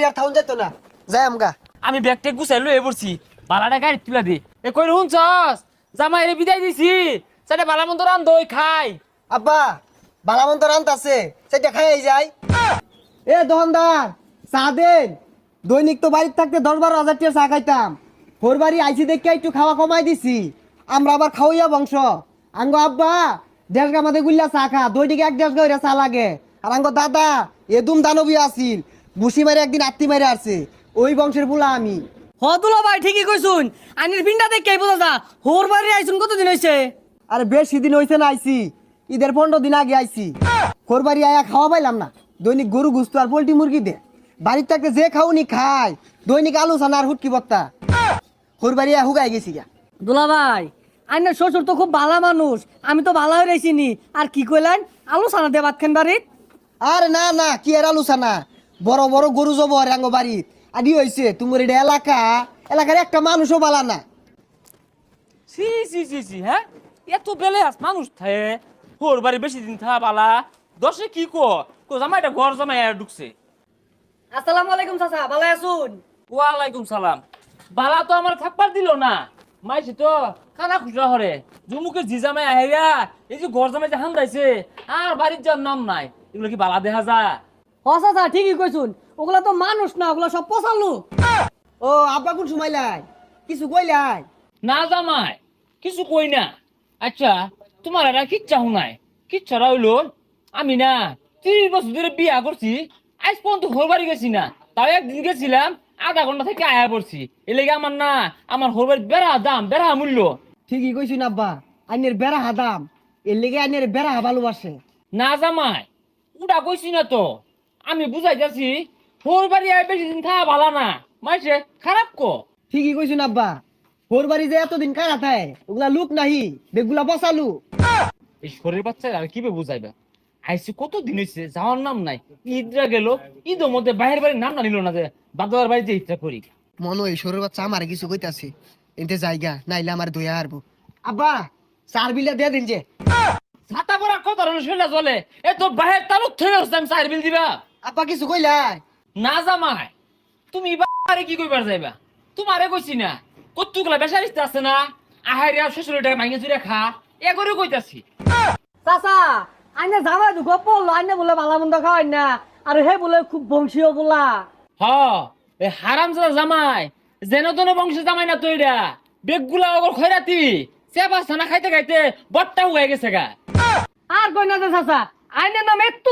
আর থাউন যেত না যাই আমগা। আমি ব্যাগটা গুছাই লয়ে পড়ছি, বালাটা গাড়ি তুলা দে। এ কই শুনছস, জামাই রে বিদায় দিছি, সেটা বালা মন্দ রান দই খাই। আব্বা বালামন্ত রান্ত আছে সেটা খাই যাই। এ দোকানদার চা দেন। দৈনিক তো বাড়িতে থাকতে 10-12 হাজার টাকা চা খাইতাম, ওর বাড়ি আইছি দেখে একটু খাওয়া কমাই দিছি। আমরা আবার খাওয়াইয়া বংশ। আঙ্গো আব্বা 1.5 গা মাদে গুল্লা চা খা, দৈনিক 1-1.5 গা চা লাগে। আর আঙ্গো দাদা এদুম দানবী আছিল, বুসি মারে একদিন আত্মি মারে আসছে, ওই বংশের বুলা আমি। হদুলা ভাই ঠিকই কইছুন, আনির পিন্ডা দেখে বোঝা যা হোর বাড়ি আইছুন কতদিন হইছে? আরে বেশি দিন হইছে না আইছি, ঈদের 15 দিন আগে আইছি। ওর বাড়ি আয়া খাওয়া পাইলাম না, দৈনিক গরু গুস্ত আর পোল্ট্রি মুরগি দে। বাড়ির থাকতে যে খাওনি খায়, দৈনিক আলু সানা আর হুটকি বত্তা। ওর বাড়ি আয়া হুগাই গেছি গা। দুলা ভাই আইনের শ্বশুর তো খুব ভালো মানুষ, আমি তো ভালো হয়ে রইছিনি। আর কি কইলেন আলু সানা দিয়ে ভাত খান বাড়িত? আরে না না, কি আর আলু সানা, বড় বড় গরু জবর আঙ্গ বাড়িত। আদি হইছে তোমার এটা এলাকার একটা মানুষও বালা না। সি সি সি সি, হ্যাঁ এত বেলে আস মানুষ থাকে, হোর বাড়ি বেশি দিন থা বালা। দশে কি কো জামাইটা ঘর জামাই ঢুকছে। আসসালামু আলাইকুম চাচা, ভালো আছুন? ওয়ালাইকুম সালাম। বালা তো আমার থাকবার দিল না, মাইছে তো খানা খুচরা হরে। জুমুকে জি জামাই আহেরা, এই যে ঘর জামাই যে হান্দাইছে, আর বাড়ির যার নাম নাই, এগুলো কি বালা দেখা যায়? হ চাচা ঠিকই কইছুন, ওগুলা তো মানুষ না, ওগুলা সব পচালু। ও আব্বা কোন সময় লাই কিছু কইলাই? না জামাই কিছু কই না। আচ্ছা তোমার আর কিচ্ছা নাই, কিচ্ছা হইলো আমি না 30 বছর ধরে বিয়া করছি, আজ পর্যন্ত ঘর বাড়ি গেছি না। তাও একদিন গেছিলাম, আধা ঘন্টা থেকে আয়া পড়ছি। এ লেগে আমার না, আমার ঘর বাড়ি বেড়া দাম, বেড়া মূল্য। ঠিকই কইছুন আব্বা, আইনের বেড়া হাদাম, এর লেগে আইনের বেড়া ভালোবাসে। না জামাই উড়া কইছি না তো, আমি বুঝাই যাচ্ছি ঘর বাড়ি আয় বেশি দিন থাকা ভালো না, মাইছে খারাপ কো। ঠিকই কইছুন আব্বা, ওর বাড়ি যে এতদিন কারা থাকে, ওগুলা লুক নাহি, বেগুলা বসালু। এই শরীর বাচ্চা আর কি বুঝাইবা, আইসি কত দিন হয়েছে, যাওয়ার নাম নাই। ঈদরা গেল, ঈদের মধ্যে বাইরের বাড়ির নাম না নিল না, যে বাদার বাড়িতে ঈদটা করি। মনে হয় সরের বাচ্চা আমার কিছু কইতাছে, এতে জায়গা নাইলে আমার দইয়া হারবো। আব্বা 4 বিলে দিয়ে দিন যে। ছাতা পরা কত শরীরটা চলে, এ তোর বাহের তালুক থেকে হচ্ছে আমি 4 বিল দিবা। আব্বা কিছু কইলাই? না জামাই তুমি বাড়ি কি কইবার যাইবা, তোমারে কইছি না কতগুলা বেসারিস্তা আছে না, আহারিয়া শ্বশুরের টাকা মাইনে চুরে খা, এ করে কইতাছি। চাচা আইনে জামাই দুঃখ পড়লো, আইনে বলে ভালো মন্দ খাওয়াই না, আর হে বলে খুব বংশীয় বলা। হ এ হারাম জামাই, যেন তেন বংশ জামাই না তো এটা, বেগগুলা ওগর খয়রাতি, চেপা ছানা খাইতে খাইতে বট্টা হয়ে গেছে গা। আর কই না যে চাচা আইনের নাম একটু